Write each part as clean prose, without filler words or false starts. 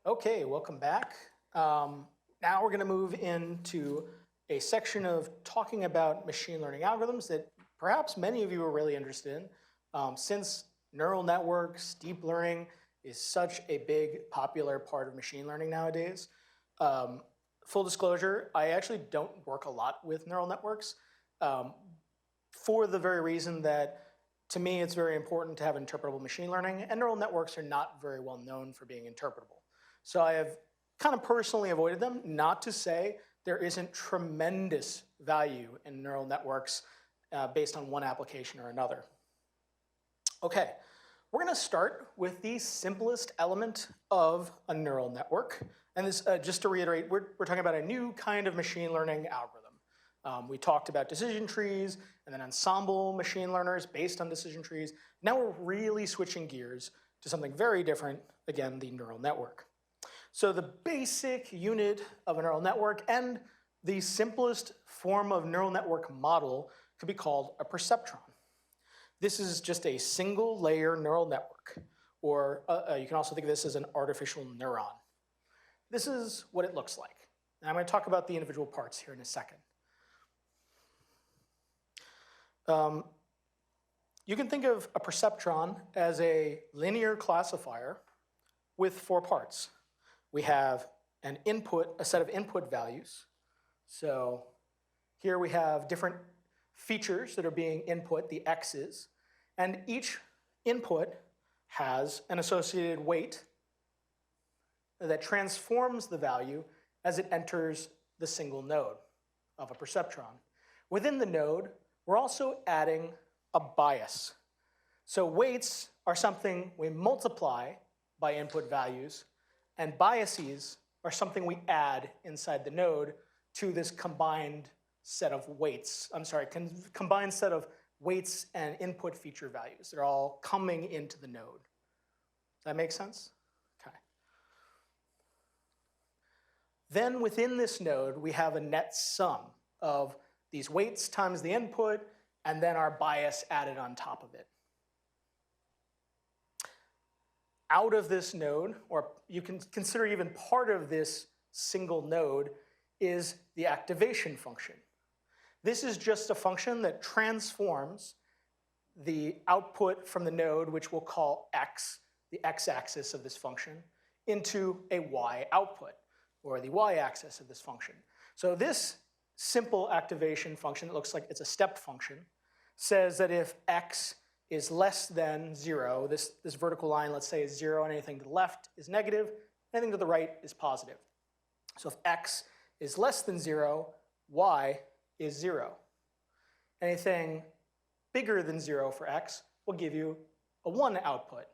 Okay, welcome back. Now we're going to move into a section of talking about machine learning algorithms that perhaps many of you are really interested in. Since neural networks, deep learning is such a big popular part of machine learning nowadays. Full disclosure, I actually don't work a lot with neural networks for the very reason that to me it's very important to have interpretable machine learning, and neural networks are not very well known for being interpretable. So I have kind of personally avoided them, not to say there isn't tremendous value in neural networks based on one application or another. Okay, we're going to start with the simplest element of a neural network. And this, just to reiterate, we're talking about a new kind of machine learning algorithm. We talked about decision trees and then ensemble machine learners based on decision trees. Now we're really switching gears to something very different, again, the neural network. So the basic unit of a neural network and the simplest form of neural network model could be called a perceptron. This is just a single layer neural network, or you can also think of this as an artificial neuron. This is what it looks like. And I'm going to talk about the individual parts here in a second. You can think of a perceptron as a linear classifier with 4 parts. We have a set of input values. So here we have different features that are being input, the x's, and each input has an associated weight that transforms the value as it enters the single node of a perceptron. Within the node, we're also adding a bias. So weights are something we multiply by input values, and biases are something we add inside the node to this combined set of weights. Combined set of weights and input feature values. They're all coming into the node. Does that make sense? Okay. Then within this node, we have a net sum of these weights times the input, and then our bias added on top of it. Out of this node, or you can consider even part of this single node, is the activation function. This is just a function that transforms the output from the node, which we'll call x, the x-axis of this function, into a y output, or the y-axis of this function. So this simple activation function, it looks like it's a step function, says that if x is less than 0, this vertical line, let's say, is 0, and anything to the left is negative, anything to the right is positive. So if x is less than 0, y is 0. Anything bigger than 0 for x will give you a 1 output.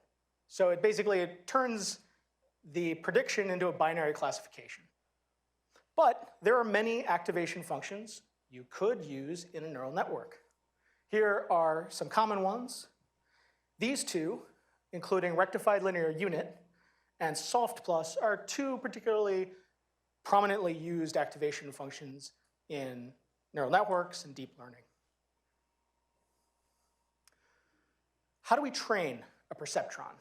So it turns the prediction into a binary classification. But there are many activation functions you could use in a neural network. Here are some common ones. These two, including rectified linear unit and soft plus, are 2 particularly prominently used activation functions in neural networks and deep learning. How do we train a perceptron,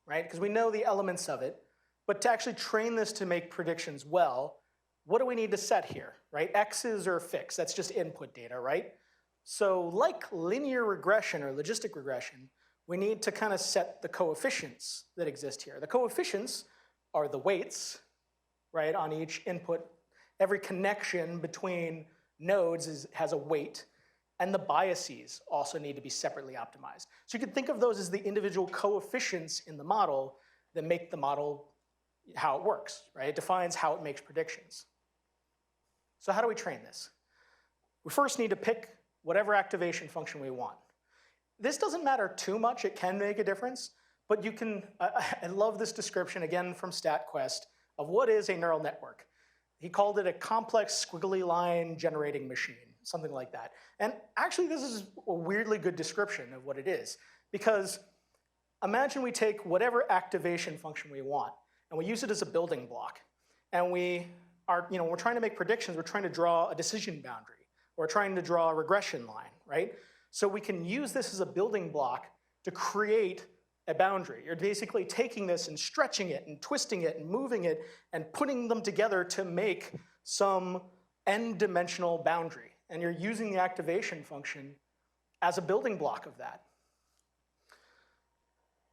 right? Because we know the elements of it, but to actually train this to make predictions well, what do we need to set here, right? X's are fixed, that's just input data, right? So like linear regression or logistic regression, we need to kind of set the coefficients that exist here. The coefficients are the weights, right, on each input. Every connection between nodes has a weight, and the biases also need to be separately optimized. So you can think of those as the individual coefficients in the model that make the model how it works, right? It defines how it makes predictions. So how do we train this? We first need to pick whatever activation function we want. This doesn't matter too much, it can make a difference, but you can, I love this description, again from StatQuest, of what is a neural network. He called it a complex squiggly line generating machine, something like that. And actually this is a weirdly good description of what it is, because imagine we take whatever activation function we want, and we use it as a building block, and we're trying to make predictions, we're trying to draw a decision boundary, or trying to draw a regression line, right? So we can use this as a building block to create a boundary. You're basically taking this and stretching it and twisting it and moving it and putting them together to make some n-dimensional boundary. And you're using the activation function as a building block of that.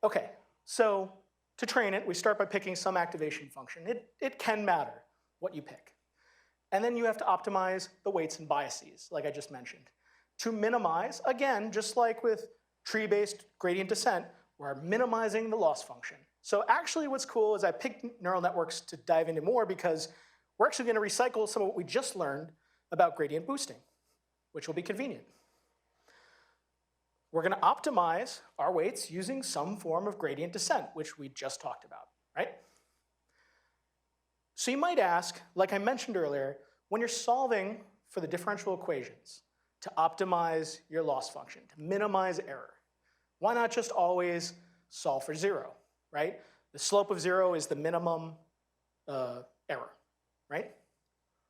Okay, so to train it, we start by picking some activation function. It can matter what you pick. And then you have to optimize the weights and biases, like I just mentioned. To minimize, again, just like with tree-based gradient descent, we're minimizing the loss function. So actually what's cool is I picked neural networks to dive into more because we're actually going to recycle some of what we just learned about gradient boosting, which will be convenient. We're going to optimize our weights using some form of gradient descent, which we just talked about, right? So you might ask, like I mentioned earlier, when you're solving for the differential equations to optimize your loss function, to minimize error, why not just always solve for 0, right? The slope of 0 is the minimum error, right?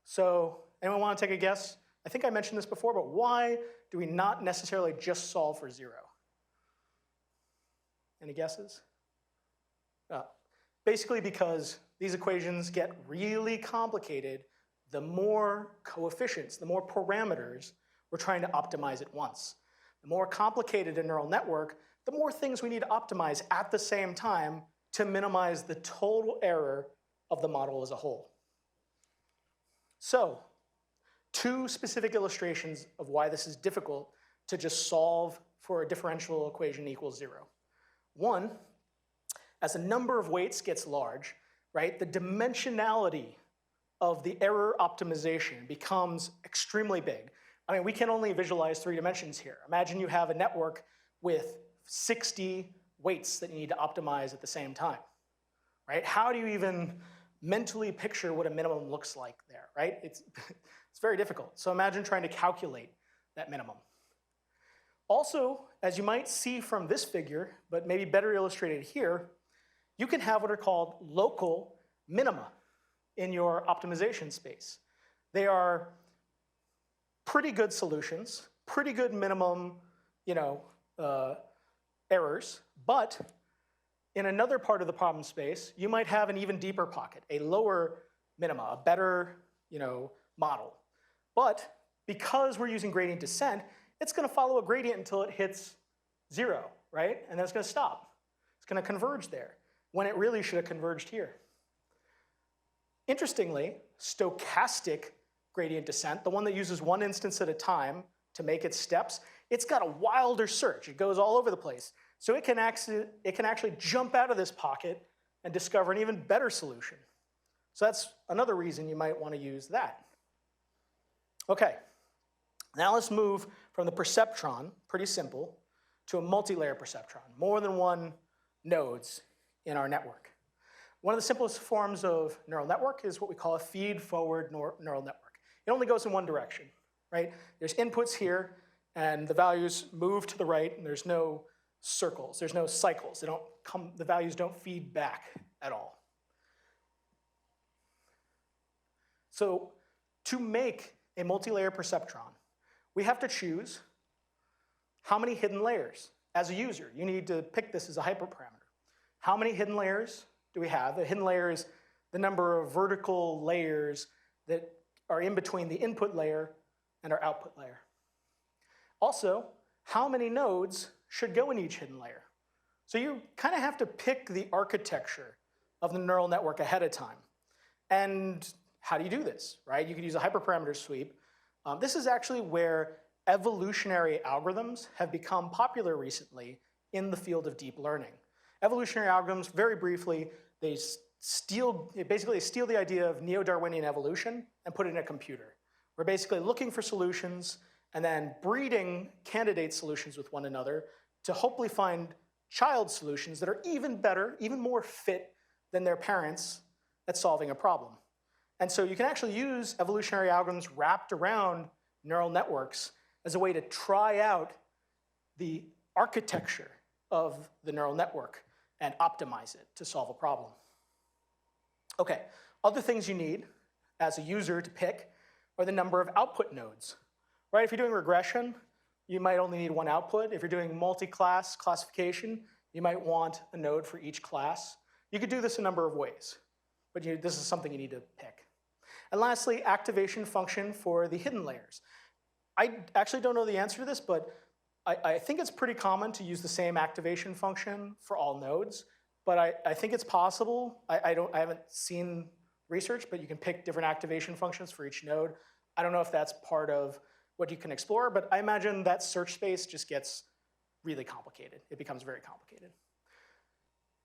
So anyone want to take a guess? I think I mentioned this before, but why do we not necessarily just solve for 0? Any guesses? Basically because these equations get really complicated the more coefficients, the more parameters we're trying to optimize at once. The more complicated a neural network, the more things we need to optimize at the same time to minimize the total error of the model as a whole. So, 2 specific illustrations of why this is difficult to just solve for a differential equation equals 0. One, as the number of weights gets large, right, the dimensionality of the error optimization becomes extremely big. I mean, we can only visualize 3 dimensions here. Imagine you have a network with 60 weights that you need to optimize at the same time, right? How do you even mentally picture what a minimum looks like there, right? It's very difficult. So imagine trying to calculate that minimum. Also, as you might see from this figure, but maybe better illustrated here, you can have what are called local minima in your optimization space. They are pretty good solutions, pretty good minimum, errors, but in another part of the problem space, you might have an even deeper pocket, a lower minima, a better, model. But because we're using gradient descent, it's going to follow a gradient until it hits 0, right? And then it's going to stop. It's going to converge there when it really should have converged here. Interestingly, stochastic gradient descent, the one that uses one instance at a time to make its steps, it's got a wilder search. It goes all over the place. So it can actually jump out of this pocket and discover an even better solution. So that's another reason you might want to use that. Okay, now let's move from the perceptron, pretty simple, to a multi-layer perceptron, more than one nodes in our network. One of the simplest forms of neural network is what we call a feed-forward neural network. It only goes in one direction, right? There's inputs here, and the values move to the right, and there's no circles, there's no cycles. The values don't feed back at all. So to make a multi-layer perceptron, we have to choose how many hidden layers. As a user, you need to pick this as a hyperparameter. How many hidden layers do we have? The hidden layer is the number of vertical layers that are in between the input layer and our output layer. Also, how many nodes should go in each hidden layer? So you kind of have to pick the architecture of the neural network ahead of time. And how do you do this, right? You could use a hyperparameter sweep. This is actually where evolutionary algorithms have become popular recently in the field of deep learning. Evolutionary algorithms, very briefly, they basically steal the idea of neo-Darwinian evolution and put it in a computer. We're basically looking for solutions and then breeding candidate solutions with one another to hopefully find child solutions that are even better, even more fit than their parents at solving a problem. And so you can actually use evolutionary algorithms wrapped around neural networks as a way to try out the architecture of the neural network and optimize it to solve a problem. Okay, other things you need as a user to pick are the number of output nodes. Right, if you're doing regression, you might only need one output. If you're doing multi-class classification, You might want a node for each class. You could do this a number of ways, but this is something you need to pick. And lastly, activation function for the hidden layers. I actually don't know the answer to this, but I think it's pretty common to use the same activation function for all nodes, but I think it's possible. I haven't seen research, but you can pick different activation functions for each node. I don't know if that's part of what you can explore, but I imagine that search space just gets really complicated. It becomes very complicated.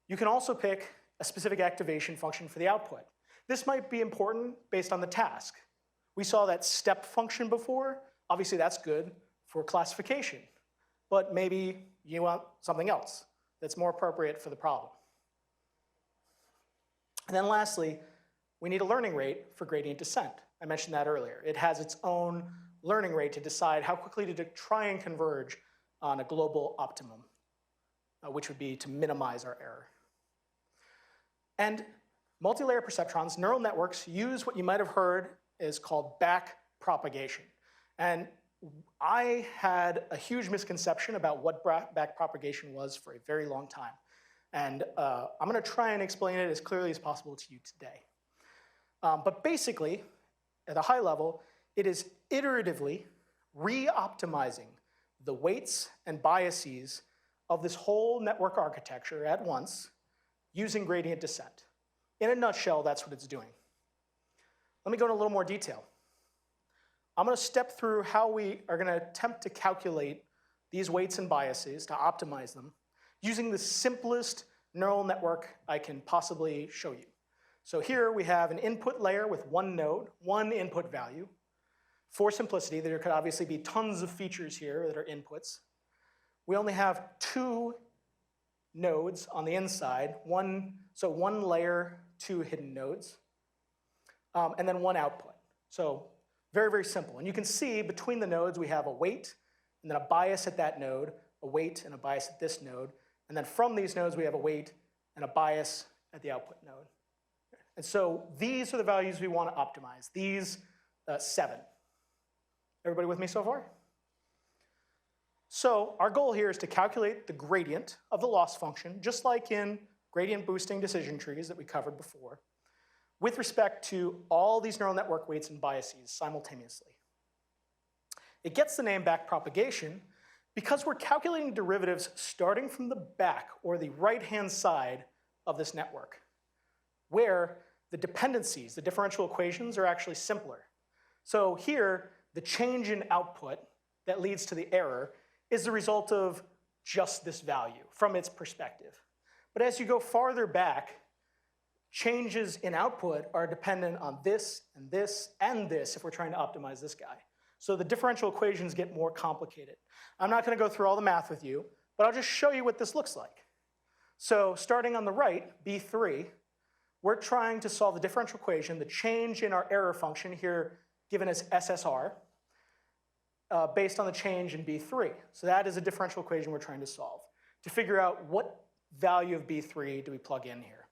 You can also pick a specific activation function for the output. This might be important based on the task. We saw that step function before. Obviously, that's good for classification, but maybe you want something else that's more appropriate for the problem. And then lastly, we need a learning rate for gradient descent. I mentioned that earlier. It has its own learning rate to decide how quickly to try and converge on a global optimum, which would be to minimize our error. And multi-layer perceptrons, neural networks, use what you might have heard is called back propagation. And I had a huge misconception about what back propagation was for a very long time. And I'm going to try and explain it as clearly as possible to you today. But basically, at a high level, it is iteratively re-optimizing the weights and biases of this whole network architecture at once using gradient descent. In a nutshell, that's what it's doing. Let me go into a little more detail. I'm going to step through how we are going to attempt to calculate these weights and biases to optimize them using the simplest neural network I can possibly show you. So here we have an input layer with one node, one input value. For simplicity, there could obviously be tons of features here that are inputs. We only have two nodes on the inside, so one layer, two hidden nodes, and then one output. So very, very simple. And you can see between the nodes we have a weight, and then a bias at that node, a weight and a bias at this node, and then from these nodes we have a weight and a bias at the output node. And so these are the values we want to optimize, these 7. Everybody with me so far? So our goal here is to calculate the gradient of the loss function, just like in gradient boosting decision trees that we covered before, with respect to all these neural network weights and biases simultaneously. It gets the name back propagation because we're calculating derivatives starting from the back or the right-hand side of this network, where the dependencies, the differential equations, are actually simpler. So here, the change in output that leads to the error is the result of just this value from its perspective. But as you go farther back, changes in output are dependent on this and this and this if we're trying to optimize this guy. So the differential equations get more complicated. I'm not going to go through all the math with you, but I'll just show you what this looks like. So starting on the right, B3, we're trying to solve the differential equation, the change in our error function here given as SSR, based on the change in B3. So that is a differential equation we're trying to solve to figure out what value of B3 do we plug in here.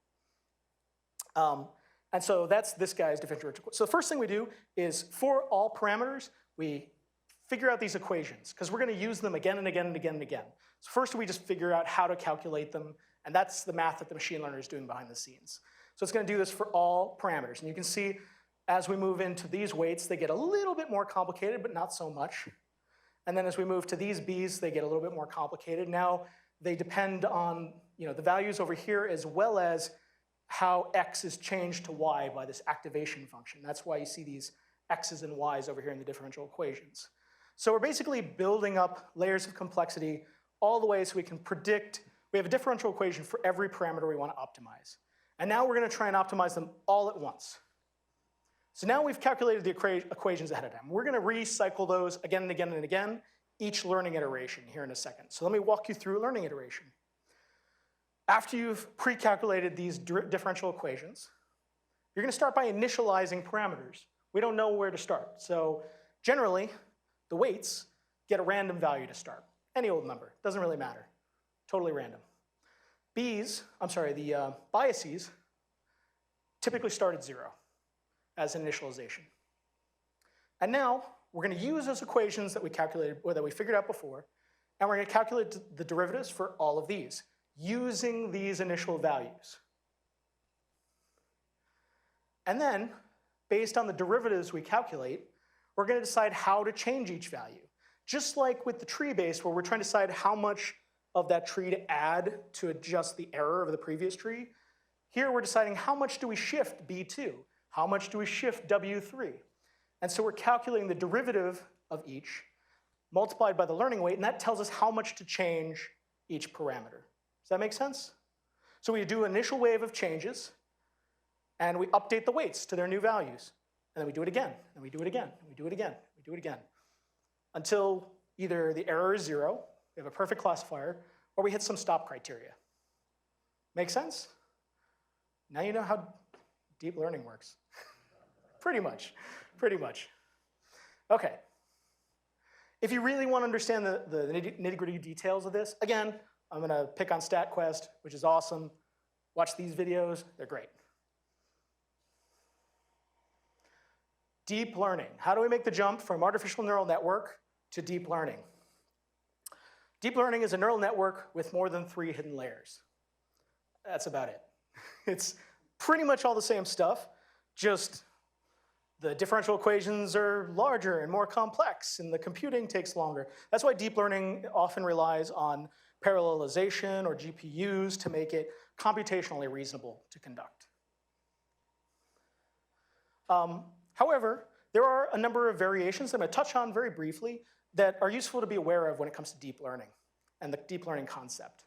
And so that's this guy's differential equation. So the first thing we do is for all parameters, we figure out these equations because we're going to use them again and again and again and again. So first we just figure out how to calculate them, and that's the math that the machine learner is doing behind the scenes. So it's going to do this for all parameters. And you can see as we move into these weights, they get a little bit more complicated, but not so much. And then as we move to these B's, they get a little bit more complicated. Now they depend on the values over here as well as how X is changed to Y by this activation function. That's why you see these X's and Y's over here in the differential equations. So we're basically building up layers of complexity all the way so we can predict. We have a differential equation for every parameter we want to optimize. And now we're going to try and optimize them all at once. So now we've calculated the equations ahead of time. We're going to recycle those again and again and again, each learning iteration here in a second. So let me walk you through a learning iteration. After you've pre-calculated these differential equations, you're going to start by initializing parameters. We don't know where to start. So generally, the weights get a random value to start. Any old number, doesn't really matter. Totally random. The biases typically start at 0 as an initialization. And now we're going to use those equations that we calculated, or that we figured out before, and we're going to calculate the derivatives for all of these using these initial values. And then, based on the derivatives we calculate, we're going to decide how to change each value. Just like with the tree base, where we're trying to decide how much of that tree to add to adjust the error of the previous tree, here we're deciding how much do we shift B2, how much do we shift W3. And so we're calculating the derivative of each multiplied by the learning weight, and that tells us how much to change each parameter. Does that make sense? So we do an initial wave of changes, and we update the weights to their new values. And then we do it again, and we do it again, and we do it again, and we do it again, until either the error is 0, we have a perfect classifier, or we hit some stop criteria. Make sense? Now you know how deep learning works. Pretty much, pretty much. Okay. If you really want to understand the nitty-gritty details of this, again, I'm going to pick on StatQuest, which is awesome. Watch these videos, they're great. Deep learning. How do we make the jump from artificial neural network to deep learning? Deep learning is a neural network with more than 3 hidden layers. That's about it. It's pretty much all the same stuff, just the differential equations are larger and more complex, and the computing takes longer. That's why deep learning often relies on parallelization or GPUs to make it computationally reasonable to conduct. However, there are a number of variations that I'm going to touch on very briefly that are useful to be aware of when it comes to deep learning and the deep learning concept.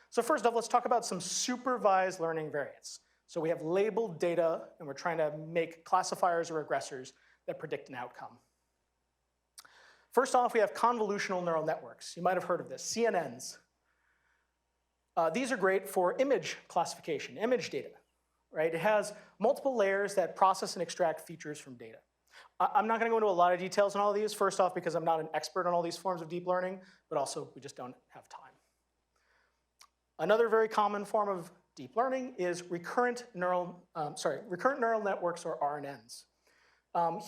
So first off, let's talk about some supervised learning variants. So we have labeled data, and we're trying to make classifiers or regressors that predict an outcome. First off, we have convolutional neural networks. You might have heard of this, CNNs. These are great for image classification, image data, right? It has multiple layers that process and extract features from data. I'm not going to go into a lot of details on all of these, first off because I'm not an expert on all these forms of deep learning, but also we just don't have time. Another very common form of deep learning is recurrent neural networks, or RNNs.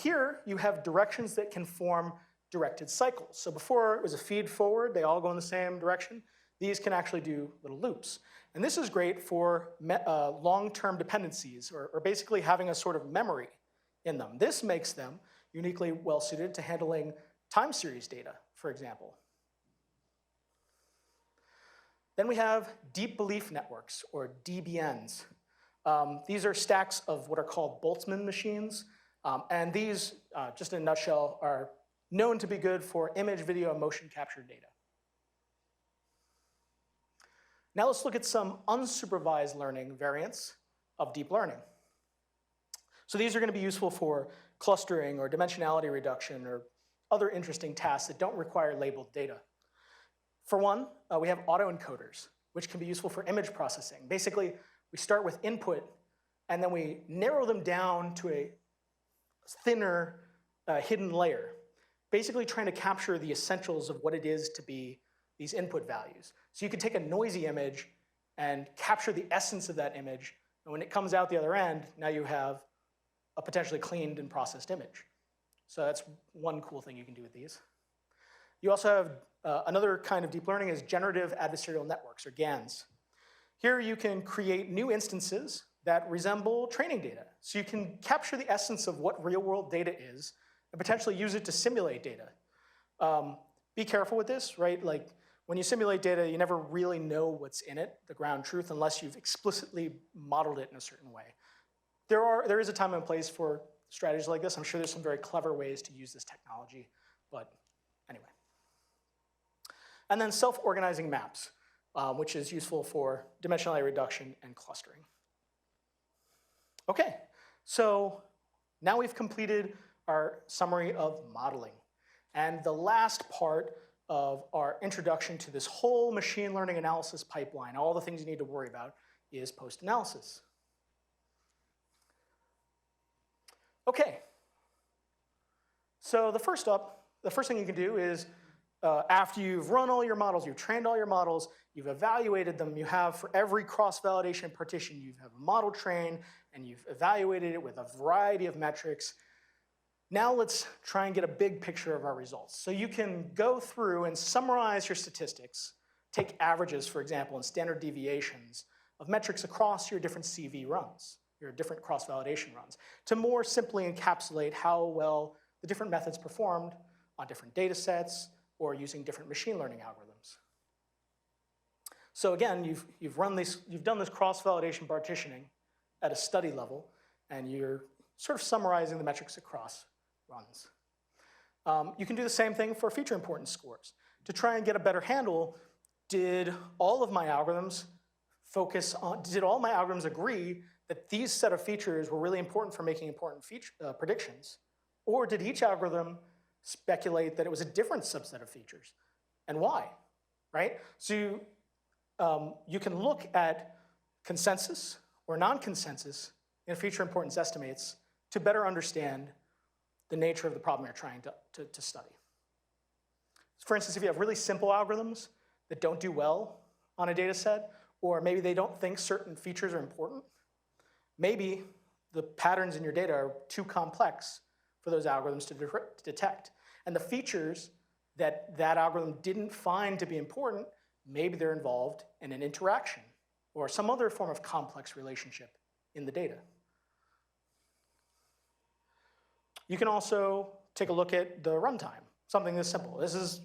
Here you have directions that can form directed cycles. So before it was a feed forward, they all go in the same direction. These can actually do little loops. And this is great for long-term dependencies, or basically having a sort of memory in them. This makes them uniquely well-suited to handling time series data, for example. Then we have deep belief networks, or DBNs. These are stacks of what are called Boltzmann machines. And these, just in a nutshell, are known to be good for image, video, and motion capture data. Now let's look at some unsupervised learning variants of deep learning. So these are going to be useful for clustering or dimensionality reduction or other interesting tasks that don't require labeled data. For one, we have autoencoders, which can be useful for image processing. Basically, we start with input, and then we narrow them down to a thinner hidden layer, basically trying to capture the essentials of what it is to be these input values. So you could take a noisy image and capture the essence of that image, and when it comes out the other end, now you have a potentially cleaned and processed image. So that's one cool thing you can do with these. You also have another kind of deep learning is generative adversarial networks, or GANs. Here you can create new instances that resemble training data. So you can capture the essence of what real-world data is and potentially use it to simulate data. Be careful with this, right? Like when you simulate data, you never really know what's in it, the ground truth, unless you've explicitly modeled it in a certain way. There is a time and place for strategies like this. I'm sure there's some very clever ways to use this technology, but anyway. And then self-organizing maps, which is useful for dimensionality reduction and clustering. Okay, so now we've completed our summary of modeling. And the last part of our introduction to this whole machine learning analysis pipeline, all the things you need to worry about, is post-analysis. Okay, so the first thing you can do is after you've run all your models, you've trained all your models, you've evaluated them, you have for every cross-validation partition, you have a model trained, and you've evaluated it with a variety of metrics. Now let's try and get a big picture of our results. So you can go through and summarize your statistics take averages, for example, and standard deviations of metrics across your different CV runs, your different cross-validation runs, to more simply encapsulate how well the different methods performed on different data sets or using different machine learning algorithms. So again, you've done this cross-validation partitioning at a study level, and you're sort of summarizing the metrics across runs. You can do the same thing for feature importance scores. To try and get a better handle, did all my algorithms agree that these set of features were really important for making important predictions? Or did each algorithm speculate that it was a different subset of features? And why, right? So you can look at consensus or non-consensus in feature importance estimates to better understand the nature of the problem you're trying to study. For instance, if you have really simple algorithms that don't do well on a data set, or maybe they don't think certain features are important, maybe the patterns in your data are too complex for those algorithms to detect. And the features that that algorithm didn't find to be important, maybe they're involved in an interaction or some other form of complex relationship in the data. You can also take a look at the runtime, something this simple. This is,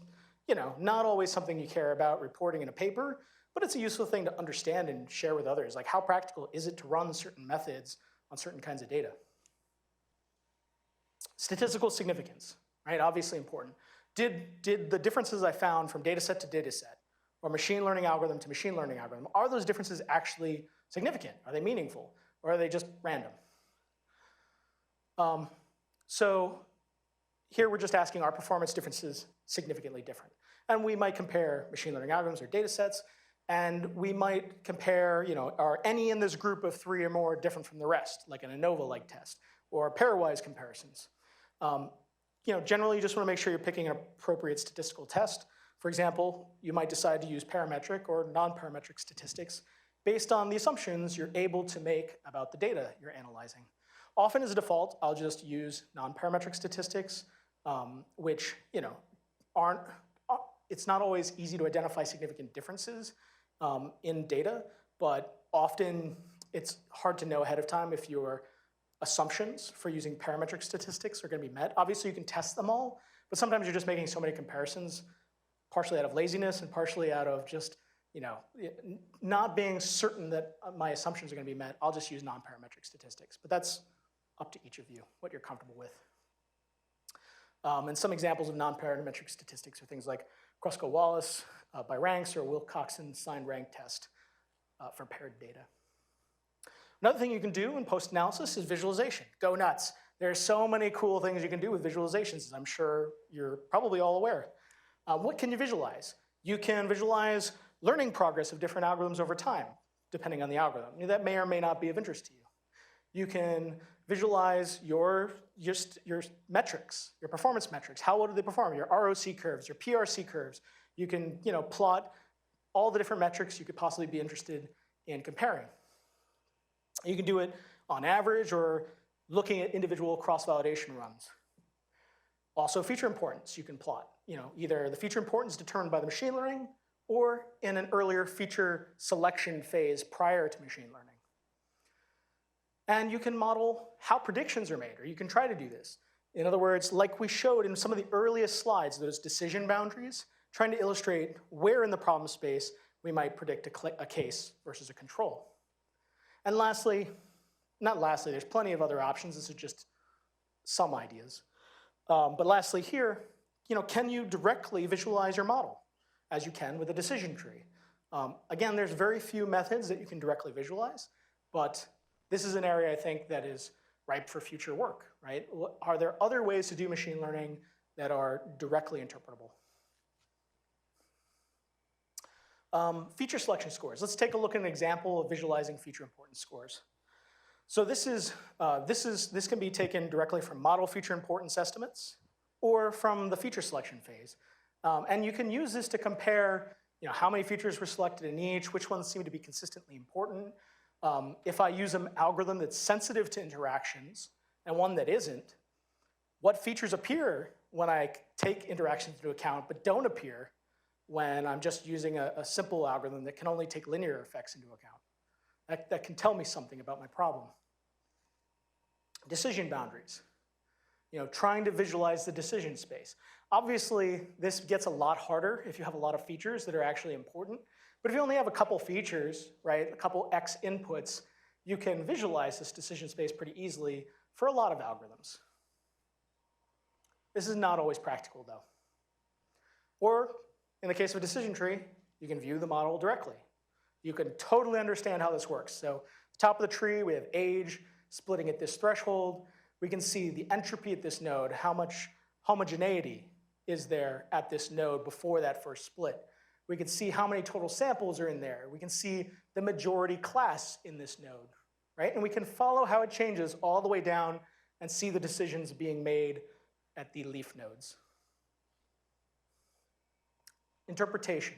not always something you care about reporting in a paper, but it's a useful thing to understand and share with others. Like, how practical is it to run certain methods on certain kinds of data? Statistical significance, right? Obviously important. Did the differences I found from data set to data set, or machine learning algorithm to machine learning algorithm, are those differences actually significant? Are they meaningful? Or are they just random? So here we're just asking, are performance differences significantly different? And we might compare machine learning algorithms or data sets, and we might compare, are any in this group of 3 or more different from the rest, like an ANOVA-like test, or pairwise comparisons. Generally you just want to make sure you're picking an appropriate statistical test. For example, you might decide to use parametric or non-parametric statistics based on the assumptions you're able to make about the data you're analyzing. Often as a default, I'll just use non-parametric statistics, which it's not always easy to identify significant differences in data, but often it's hard to know ahead of time if your assumptions for using parametric statistics are going to be met. Obviously, you can test them all, but sometimes you're just making so many comparisons, partially out of laziness and partially out of just not being certain that my assumptions are going to be met. I'll just use non-parametric statistics, but that's up to each of you, what you're comfortable with. And some examples of non-parametric statistics are things like Kruskal-Wallis by ranks or Wilcoxon-Sign rank test for paired data. Another thing you can do in post-analysis is visualization. Go nuts. There's so many cool things you can do with visualizations, as I'm sure you're probably all aware. What can you visualize? You can visualize learning progress of different algorithms over time, depending on the algorithm. That may or may not be of interest to you. You can visualize your metrics, your performance metrics. How well do they perform? Your ROC curves, your PRC curves. You can plot all the different metrics you could possibly be interested in comparing. You can do it on average or looking at individual cross-validation runs. Also, feature importance you can plot. Either the feature importance determined by the machine learning or in an earlier feature selection phase prior to machine learning. And you can model how predictions are made, or you can try to do this. In other words, like we showed in some of the earliest slides, those decision boundaries, trying to illustrate where in the problem space we might predict a case versus a control. And lastly, there's plenty of other options. This is just some ideas. But lastly here, can you directly visualize your model as you can with a decision tree? Again, there's very few methods that you can directly visualize, but this is an area I think that is ripe for future work, right? Are there other ways to do machine learning that are directly interpretable? Feature selection scores. Let's take a look at an example of visualizing feature importance scores. So this can be taken directly from model feature importance estimates or from the feature selection phase. And you can use this to compare how many features were selected in each, which ones seem to be consistently important. If I use an algorithm that's sensitive to interactions and one that isn't, what features appear when I take interactions into account but don't appear when I'm just using a simple algorithm that can only take linear effects into account. That can tell me something about my problem. Decision boundaries. Trying to visualize the decision space. Obviously, this gets a lot harder if you have a lot of features that are actually important. But if you only have a couple features, right, a couple X inputs, you can visualize this decision space pretty easily for a lot of algorithms. This is not always practical, though. Or, in the case of a decision tree, you can view the model directly. You can totally understand how this works. So, top of the tree, we have age, splitting at this threshold. We can see the entropy at this node, how much homogeneity is there at this node before that first split. We can see how many total samples are in there. We can see the majority class in this node, right? And we can follow how it changes all the way down and see the decisions being made at the leaf nodes. Interpretation.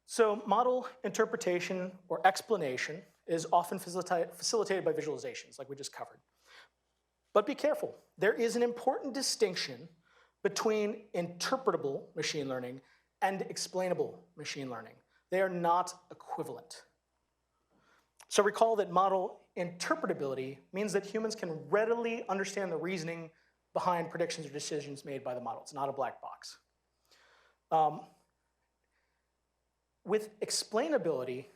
So model interpretation or explanation is often facilitated by visualizations, like we just covered. But be careful. There is an important distinction between interpretable machine learning and explainable machine learning. They are not equivalent. So recall that model interpretability means that humans can readily understand the reasoning behind predictions or decisions made by the model. It's not a black box. With explainability,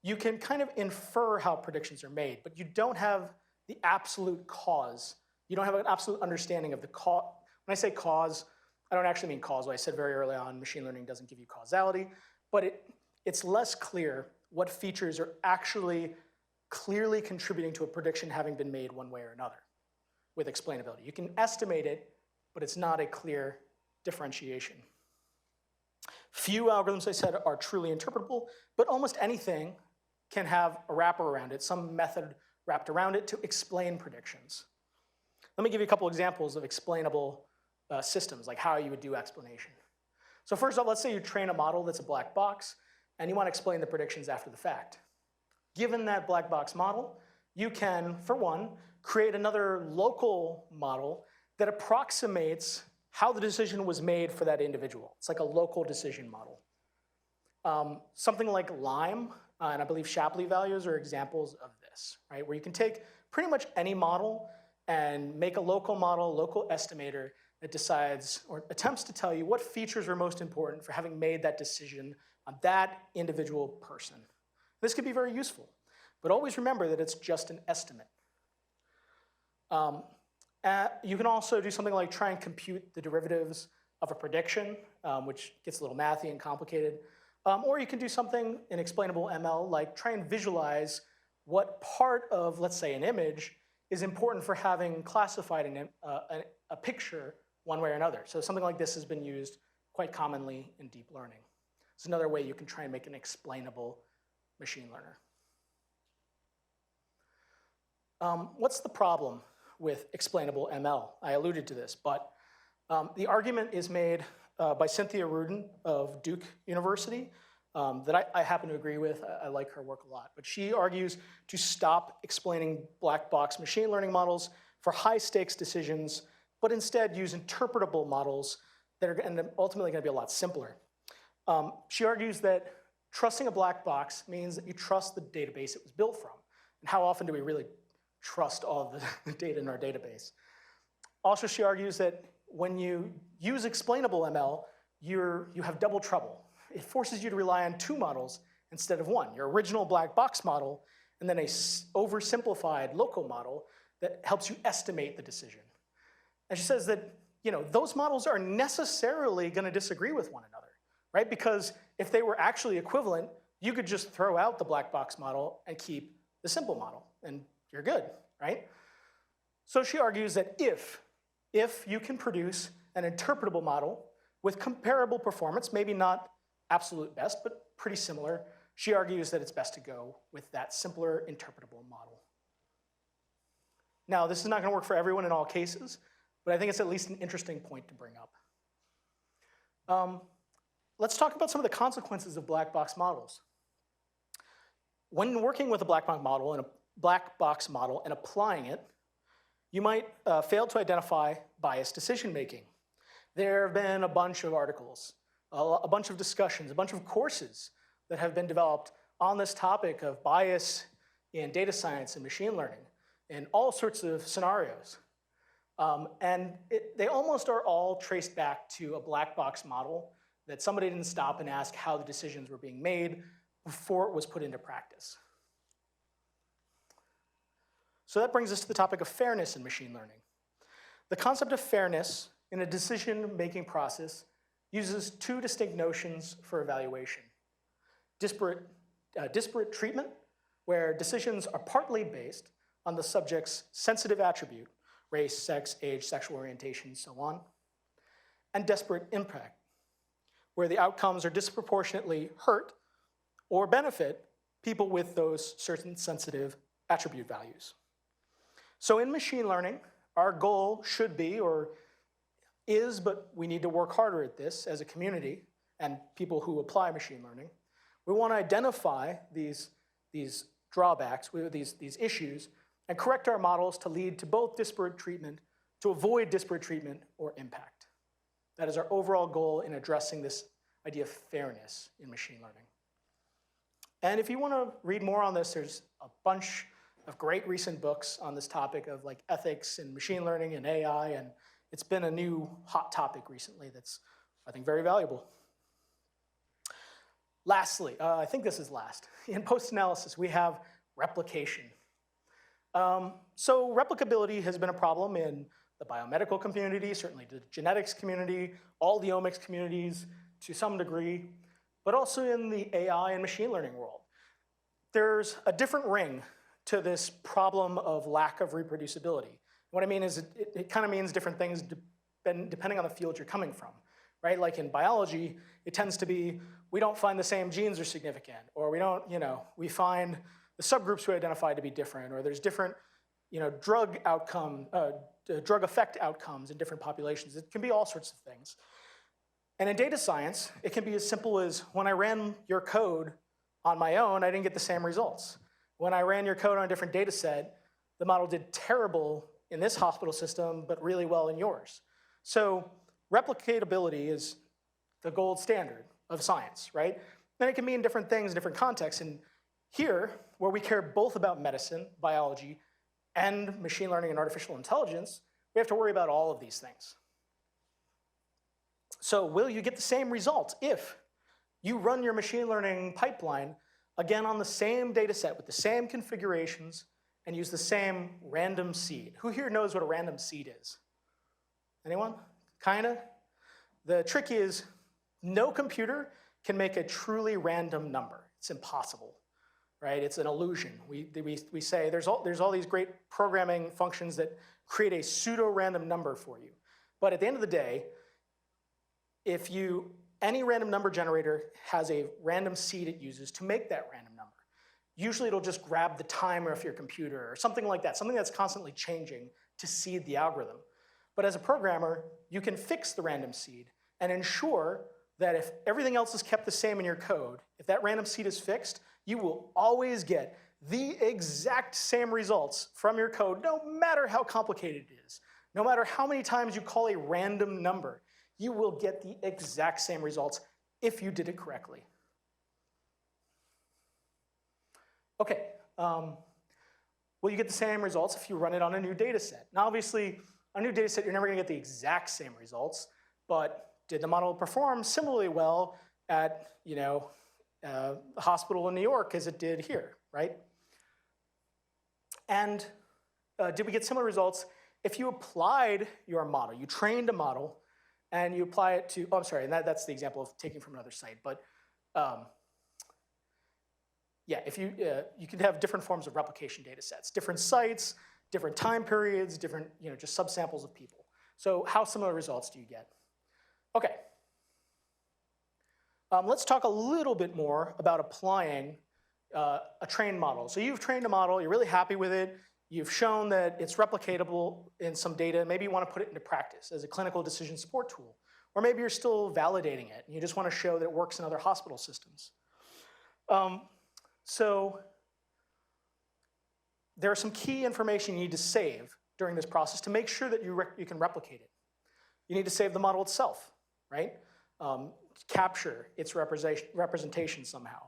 you can kind of infer how predictions are made, but you don't have the absolute cause. You don't have an absolute understanding of the cause. When I say cause, I don't actually mean causal. I said very early on, machine learning doesn't give you causality, but it's less clear what features are actually clearly contributing to a prediction having been made one way or another with explainability. You can estimate it, but it's not a clear differentiation. Few algorithms, I said, are truly interpretable, but almost anything can have a wrapper around it, some method wrapped around it to explain predictions. Let me give you a couple examples of explainable systems, like how you would do explanation. So first off, let's say you train a model that's a black box, and you want to explain the predictions after the fact. Given that black box model, you can, for one, create another local model that approximates how the decision was made for that individual. It's like a local decision model. Something like Lime, and I believe Shapley values are examples of this, right? Where you can take pretty much any model and make a local model, local estimator that decides or attempts to tell you what features are most important for having made that decision on that individual person. This could be very useful, but always remember that it's just an estimate. You can also do something like try and compute the derivatives of a prediction, which gets a little mathy and complicated. Or you can do something in explainable ML, like try and visualize what part of, let's say, an image is important for having classified a picture one way or another. So something like this has been used quite commonly in deep learning. It's another way you can try and make an explainable machine learner. What's the problem with explainable ML? I alluded to this, but the argument is made by Cynthia Rudin of Duke University that I happen to agree with. I like her work a lot. But she argues to stop explaining black box machine learning models for high stakes decisions, but instead use interpretable models that are ultimately going to be a lot simpler. She argues that trusting a black box means that you trust the database it was built from. And how often do we really trust all of the data in our database? Also, she argues that when you use explainable ML, you have double trouble. It forces you to rely on two models instead of one, your original black box model, and then a oversimplified local model that helps you estimate the decision. And she says that those models are necessarily going to disagree with one another, right? Because if they were actually equivalent, you could just throw out the black box model and keep the simple model, and you're good, right? So she argues that if you can produce an interpretable model with comparable performance, maybe not absolute best, but pretty similar, she argues that it's best to go with that simpler interpretable model. Now, this is not going to work for everyone in all cases, but I think it's at least an interesting point to bring up. Let's talk about some of the consequences of black box models. When working with a black box model and applying it, you might fail to identify biased decision making. There have been a bunch of articles a bunch of discussions, a bunch of courses that have been developed on this topic of bias in data science and machine learning in all sorts of scenarios. And they almost are all traced back to a black box model that somebody didn't stop and ask how the decisions were being made before it was put into practice. So that brings us to the topic of fairness in machine learning. The concept of fairness in a decision-making process uses two distinct notions for evaluation. Disparate treatment, where decisions are partly based on the subject's sensitive attribute, race, sex, age, sexual orientation, so on, and disparate impact, where the outcomes are disproportionately hurt or benefit people with those certain sensitive attribute values. So in machine learning, our goal should be, or is, but we need to work harder at this as a community and people who apply machine learning. We want to identify these drawbacks, these issues, and correct our models to lead to both disparate treatment, to avoid disparate treatment or impact. That is our overall goal in addressing this idea of fairness in machine learning. And if you want to read more on this, there's a bunch of great recent books on this topic of like ethics and machine learning and AI, and it's been a new hot topic recently that's, I think, very valuable. Lastly, I think this is last. In post-analysis, we have replication. So replicability has been a problem in the biomedical community, certainly the genetics community, all the omics communities to some degree, but also in the AI and machine learning world. There's a different ring to this problem of lack of reproducibility. What I mean is it kind of means different things depending on the field you're coming from, right? Like in biology, it tends to be, we don't find the same genes are significant, or we don't, we find the subgroups we identify to be different, or there's different, drug effect outcomes in different populations. It can be all sorts of things. And in data science, it can be as simple as when I ran your code on my own, I didn't get the same results. When I ran your code on a different data set, the model did terrible in this hospital system, but really well in yours. So replicatability is the gold standard of science, right? And it can mean different things in different contexts. And here, where we care both about medicine, biology, and machine learning and artificial intelligence, we have to worry about all of these things. So will you get the same results if you run your machine learning pipeline again on the same data set with the same configurations and use the same random seed? Who here knows what a random seed is? Anyone? Kinda? The trick is no computer can make a truly random number. It's impossible, right? It's an illusion. We say there's all these great programming functions that create a pseudo-random number for you. But at the end of the day, any random number generator has a random seed it uses to make that random number. Usually it'll just grab the timer of your computer or something like that, something that's constantly changing to seed the algorithm. But as a programmer, you can fix the random seed and ensure that if everything else is kept the same in your code, if that random seed is fixed, you will always get the exact same results from your code, no matter how complicated it is. No matter how many times you call a random number, you will get the exact same results if you did it correctly. Okay, well, you get the same results if you run it on a new data set. Now, obviously, on a new data set, you're never gonna get the exact same results, but did the model perform similarly well at a hospital in New York as it did here, right? And did we get similar results if you applied your model, you trained a model, and you apply it to, and that's the example of taking from another site, but yeah, if you could have different forms of replication data sets, different sites, different time periods, different, just subsamples of people. So how similar results do you get? Okay. Let's talk a little bit more about applying a trained model. So you've trained a model, you're really happy with it, you've shown that it's replicatable in some data, maybe you want to put it into practice as a clinical decision support tool. Or maybe you're still validating it, and you just want to show that it works in other hospital systems. So there are some key information you need to save during this process to make sure that you can replicate it. You need to save the model itself, right? capture its representation somehow.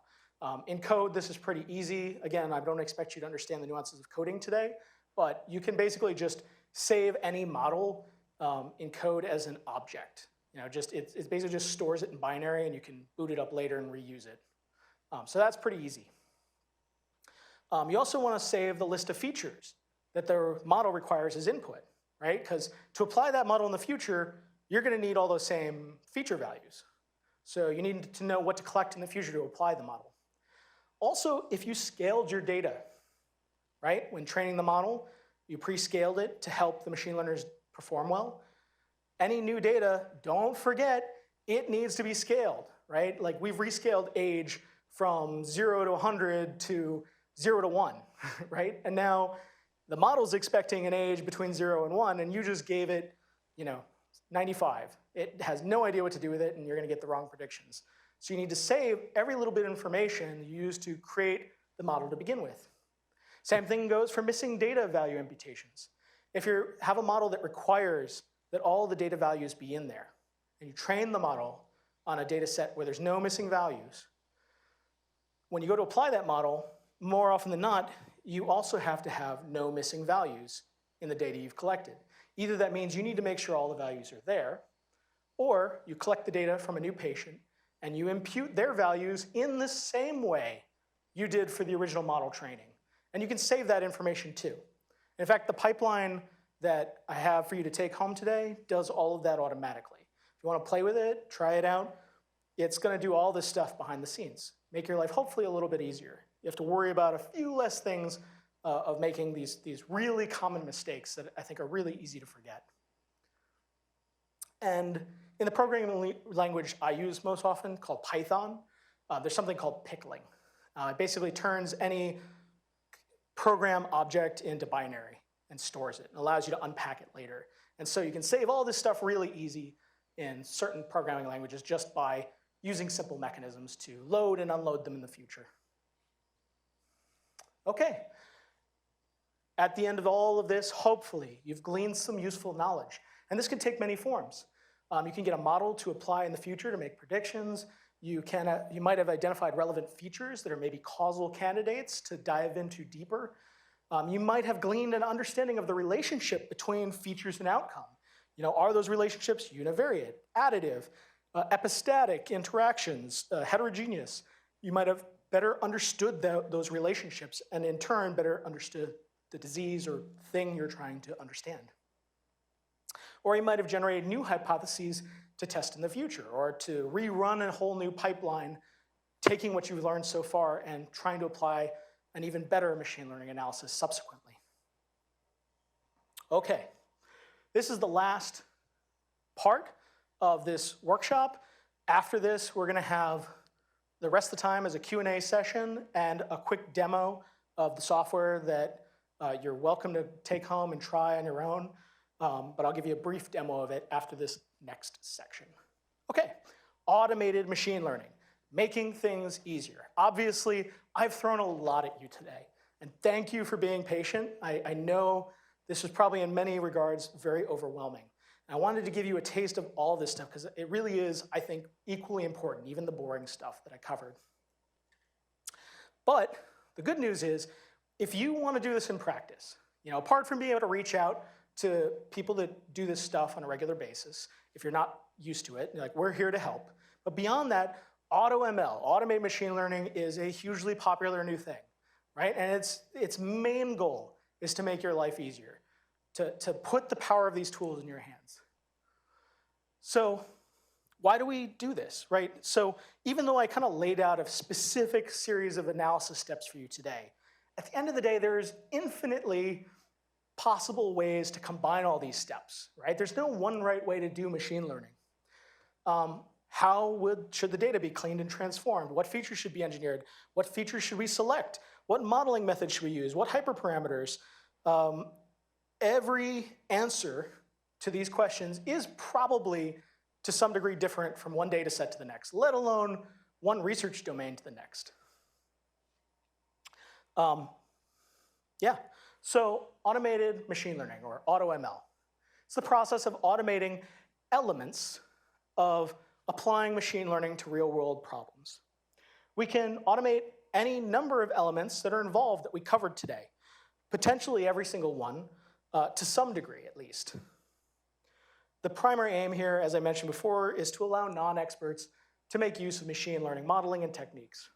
In code, this is pretty easy. Again, I don't expect you to understand the nuances of coding today, but you can basically just save any model in code as an object. It basically just stores it in binary, and you can boot it up later and reuse it. So that's pretty easy. You also want to save the list of features that the model requires as input, right? Because to apply that model in the future, you're going to need all those same feature values. So you need to know what to collect in the future to apply the model. Also, if you scaled your data, right? When training the model, you pre-scaled it to help the machine learners perform well. Any new data, don't forget, it needs to be scaled, right? Like we've rescaled age from 0 to 100 to 0 to 1, right? And now the model's expecting an age between 0 and 1, and you just gave it, 95. It has no idea what to do with it, and you're going to get the wrong predictions. So you need to save every little bit of information you use to create the model to begin with. Same thing goes for missing data value imputations. If you have a model that requires that all the data values be in there, and you train the model on a data set where there's no missing values, when you go to apply that model, more often than not, you also have to have no missing values in the data you've collected. Either that means you need to make sure all the values are there, or you collect the data from a new patient and you impute their values in the same way you did for the original model training. And you can save that information too. In fact, the pipeline that I have for you to take home today does all of that automatically. If you want to play with it, try it out, it's going to do all this stuff behind the scenes. Make your life hopefully a little bit easier. You have to worry about a few less things of making these really common mistakes that I think are really easy to forget. And in the programming language I use most often, called Python, there's something called pickling. It basically turns any program object into binary and stores it and allows you to unpack it later. And so you can save all this stuff really easy in certain programming languages just by using simple mechanisms to load and unload them in the future. Okay. At the end of all of this, hopefully, you've gleaned some useful knowledge. And this can take many forms. You can get a model to apply in the future to make predictions. You might have identified relevant features that are maybe causal candidates to dive into deeper. You might have gleaned an understanding of the relationship between features and outcome. Are those relationships univariate, additive, epistatic interactions, heterogeneous? You might have better understood those relationships and in turn better understood the disease or thing you're trying to understand. Or you might have generated new hypotheses to test in the future, or to rerun a whole new pipeline, taking what you've learned so far and trying to apply an even better machine learning analysis subsequently. Okay, this is the last part of this workshop. After this, we're going to have the rest of the time as a Q&A session and a quick demo of the software that you're welcome to take home and try on your own. But I'll give you a brief demo of it after this next section. Okay, automated machine learning, making things easier. Obviously, I've thrown a lot at you today, and thank you for being patient. I know this was probably in many regards very overwhelming. And I wanted to give you a taste of all this stuff because it really is, I think, equally important, even the boring stuff that I covered. But the good news is, if you want to do this in practice, apart from being able to reach out to people that do this stuff on a regular basis, if you're not used to it, we're here to help. But beyond that, AutoML, automated machine learning, is a hugely popular new thing, right? And its main goal is to make your life easier, to put the power of these tools in your hands. So why do we do this, right? So even though I kind of laid out a specific series of analysis steps for you today, at the end of the day, there's infinitely possible ways to combine all these steps, right? There's no one right way to do machine learning. Should the data be cleaned and transformed? What features should be engineered? What features should we select? What modeling method should we use? What hyperparameters? Every answer to these questions is probably to some degree different from one data set to the next, let alone one research domain to the next. So automated machine learning, or AutoML. It's the process of automating elements of a applying machine learning to real-world problems. We can automate any number of elements that are involved that we covered today, potentially every single one, to some degree at least. The primary aim here, as I mentioned before, is to allow non-experts to make use of machine learning modeling and techniques.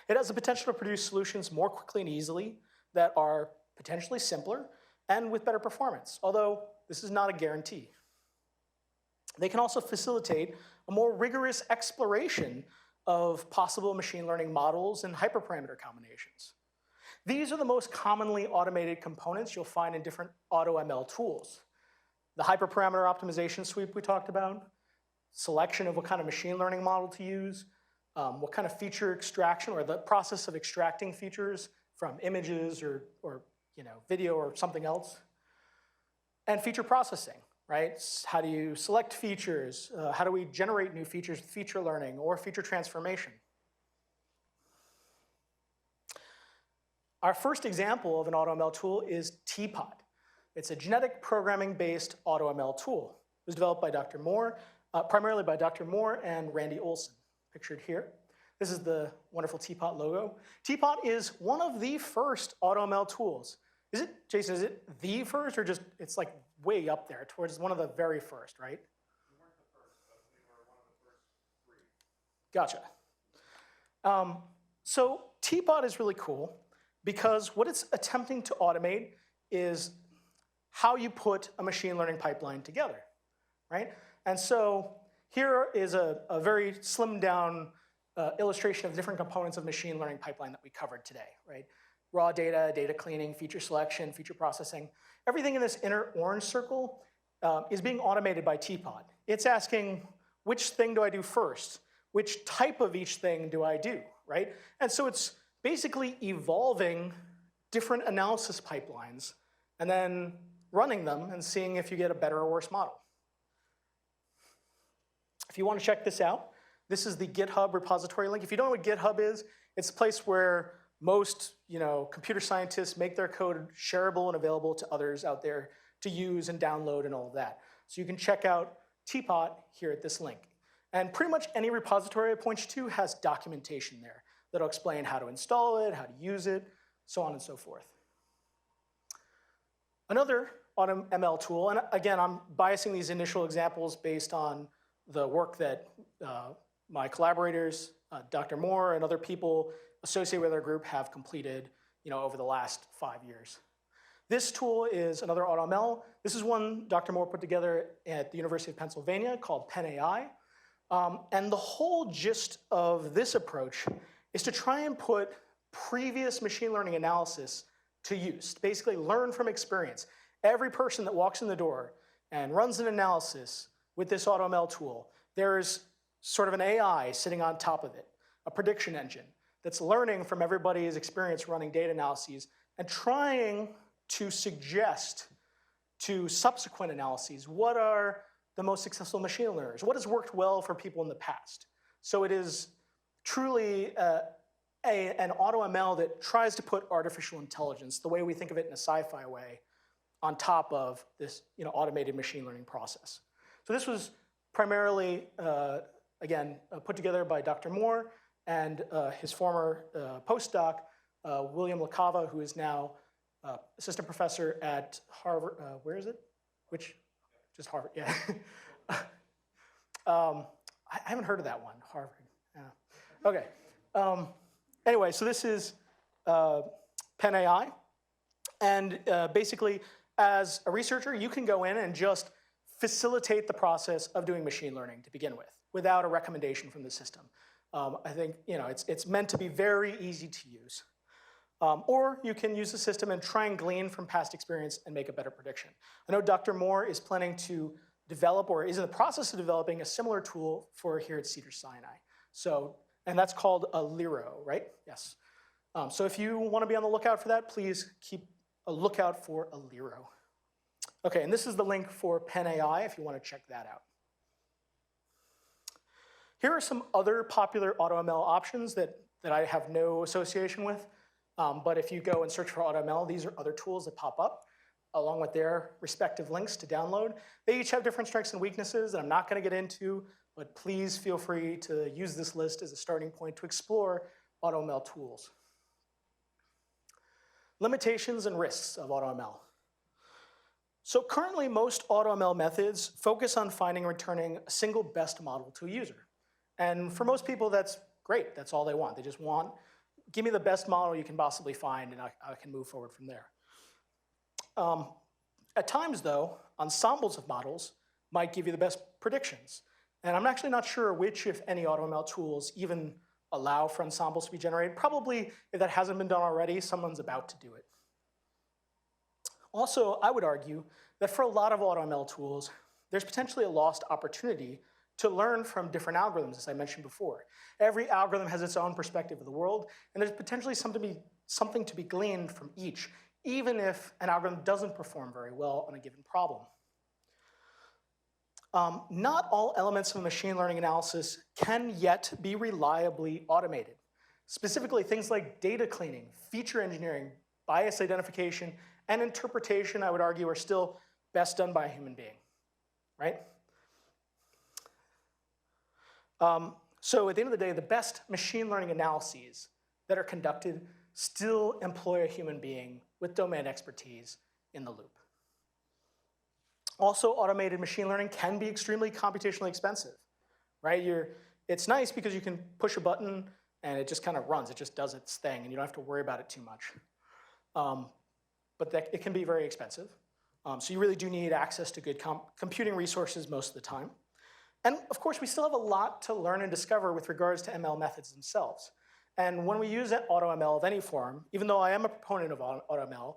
It has the potential to produce solutions more quickly and easily that are potentially simpler and with better performance, although this is not a guarantee. They can also facilitate a more rigorous exploration of possible machine learning models and hyperparameter combinations. These are the most commonly automated components you'll find in different AutoML tools. The hyperparameter optimization sweep we talked about, selection of what kind of machine learning model to use, what kind of feature extraction or the process of extracting features from images or video or something else, and feature processing, right? How do you select features? How do we generate new features with feature learning or feature transformation? Our first example of an AutoML tool is Teapot. It's a genetic programming-based AutoML tool. It was developed by Dr. Moore, primarily by Dr. Moore and Randy Olson, pictured here. This is the wonderful Teapot logo. Teapot is one of the first AutoML tools. Is it, Jason, is it the first or just, it's like way up there towards one of the very first, right? We weren't the first, but we were one of the first 3. Gotcha. So Teapot is really cool because what it's attempting to automate is how you put a machine learning pipeline together, right? And so here is a very slimmed down illustration of different components of machine learning pipeline that we covered today, right? Raw data, data cleaning, feature selection, feature processing. Everything in this inner orange circle is being automated by Teapot. It's asking, which thing do I do first? Which type of each thing do I do, right? And so it's basically evolving different analysis pipelines and then running them and seeing if you get a better or worse model. If you want to check this out, this is the GitHub repository link. If you don't know what GitHub is, it's a place where most computer scientists make their code shareable and available to others out there to use and download and all of that. So you can check out Teapot here at this link. And pretty much any repository I point you to has documentation there that'll explain how to install it, how to use it, so on and so forth. Another AutoML tool, and again, I'm biasing these initial examples based on the work that my collaborators, Dr. Moore and other people associated with our group have completed over the last 5 years. This tool is another AutoML. This is one Dr. Moore put together at the University of Pennsylvania called PenAI. And the whole gist of this approach is to try and put previous machine learning analysis to use, basically learn from experience. Every person that walks in the door and runs an analysis with this AutoML tool, there's sort of an AI sitting on top of it, a prediction engine that's learning from everybody's experience running data analyses and trying to suggest to subsequent analyses what are the most successful machine learners, what has worked well for people in the past. So it is truly an AutoML that tries to put artificial intelligence, the way we think of it in a sci-fi way, on top of this automated machine learning process. So this was primarily, again, put together by Dr. Moore and his former postdoc, William LaCava, who is now assistant professor at Harvard. Where is it? Just Harvard, yeah. I haven't heard of that one, Harvard. Yeah. Okay. Anyway, so this is PenAI. And basically, as a researcher, you can go in and just facilitate the process of doing machine learning to begin with, without a recommendation from the system. I think it's meant to be very easy to use. Or you can use the system and try and glean from past experience and make a better prediction. I know Dr. Moore is planning to develop, or is in the process of developing, a similar tool for here at Cedars Sinai. So, and that's called a Liro, right? Yes. So if you want to be on the lookout for that, please keep a lookout for a Liro. Okay, and this is the link for PenAI if you want to check that out. Here are some other popular AutoML options that I have no association with. But if you go and search for AutoML, these are other tools that pop up along with their respective links to download. They each have different strengths and weaknesses that I'm not going to get into, but please feel free to use this list as a starting point to explore AutoML tools. Limitations and risks of AutoML. So currently, most AutoML methods focus on finding and returning a single best model to a user. And for most people, that's great. That's all they want. They just want, give me the best model you can possibly find, and I can move forward from there. At times, though, ensembles of models might give you the best predictions. And I'm actually not sure which, if any, AutoML tools even allow for ensembles to be generated. Probably, if that hasn't been done already, someone's about to do it. Also, I would argue that for a lot of AutoML tools, there's potentially a lost opportunity to learn from different algorithms, as I mentioned before. Every algorithm has its own perspective of the world, and there's potentially something to be gleaned from each, even if an algorithm doesn't perform very well on a given problem. Not all elements of machine learning analysis can yet be reliably automated. Specifically, things like data cleaning, feature engineering, bias identification, and interpretation, I would argue, are still best done by a human being, right? So at the end of the day, the best machine learning analyses that are conducted still employ a human being with domain expertise in the loop. Also, automated machine learning can be extremely computationally expensive, right? It's nice because you can push a button and it just kind of runs. It just does its thing, and you don't have to worry about it too much. But it can be very expensive. So you really do need access to good computing resources most of the time. And of course, we still have a lot to learn and discover with regards to ML methods themselves. And when we use AutoML of any form, even though I am a proponent of AutoML,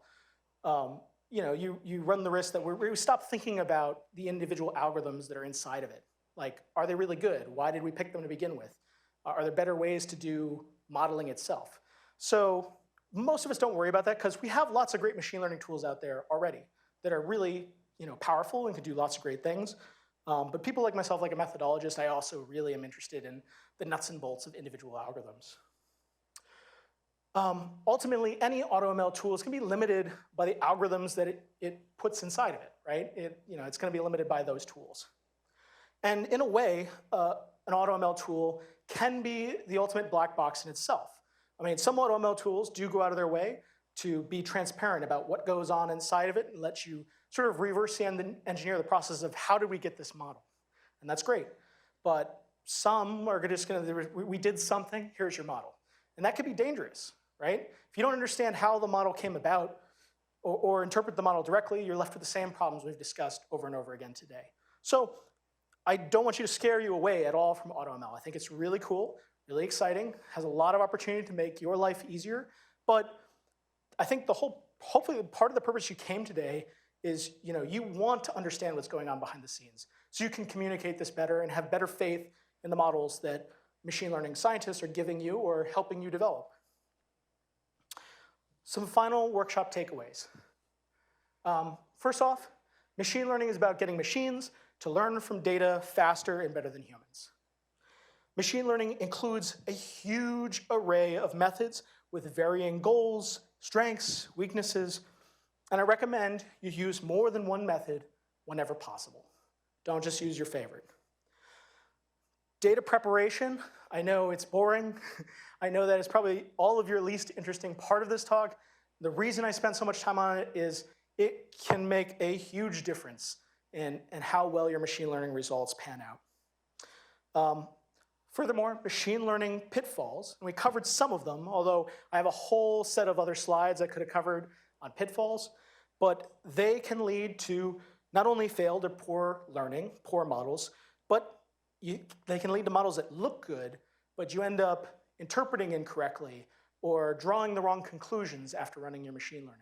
you run the risk that we stop thinking about the individual algorithms that are inside of it. Like, are they really good? Why did we pick them to begin with? Are there better ways to do modeling itself? So most of us don't worry about that because we have lots of great machine learning tools out there already that are really powerful and can do lots of great things. But people like myself, like a methodologist, I also really am interested in the nuts and bolts of individual algorithms. Ultimately, any AutoML tools can be limited by the algorithms that it puts inside of it, right? It's going to be limited by those tools. And in a way, an AutoML tool can be the ultimate black box in itself. I mean, some AutoML tools do go out of their way to be transparent about what goes on inside of it and let you sort of reverse engineer the process of how did we get this model. And that's great. But some are just going to, we did something, here's your model. And that could be dangerous, right? If you don't understand how the model came about or interpret the model directly, you're left with the same problems we've discussed over and over again today. So I don't want you to scare you away at all from AutoML. I think it's really cool, really exciting, has a lot of opportunity to make your life easier. But I think hopefully part of the purpose you came today is you want to understand what's going on behind the scenes so you can communicate this better and have better faith in the models that machine learning scientists are giving you or helping you develop. Some final workshop takeaways. First off, machine learning is about getting machines to learn from data faster and better than humans. Machine learning includes a huge array of methods with varying goals, strengths, weaknesses, and I recommend you use more than one method whenever possible. Don't just use your favorite. Data preparation, I know it's boring. I know that it's probably all of your least interesting part of this talk. The reason I spent so much time on it is it can make a huge difference in how well your machine learning results pan out. Furthermore, machine learning pitfalls, and we covered some of them, although I have a whole set of other slides I could have covered on pitfalls, but they can lead to not only failed or poor learning, poor models, but they can lead to models that look good, but you end up interpreting incorrectly or drawing the wrong conclusions after running your machine learning.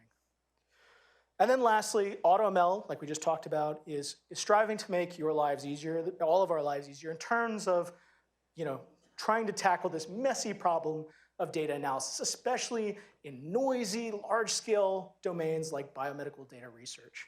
And then lastly, AutoML, like we just talked about, is striving to make your lives easier, all of our lives easier, in terms of trying to tackle this messy problem of data analysis, especially in noisy, large-scale domains like biomedical data research.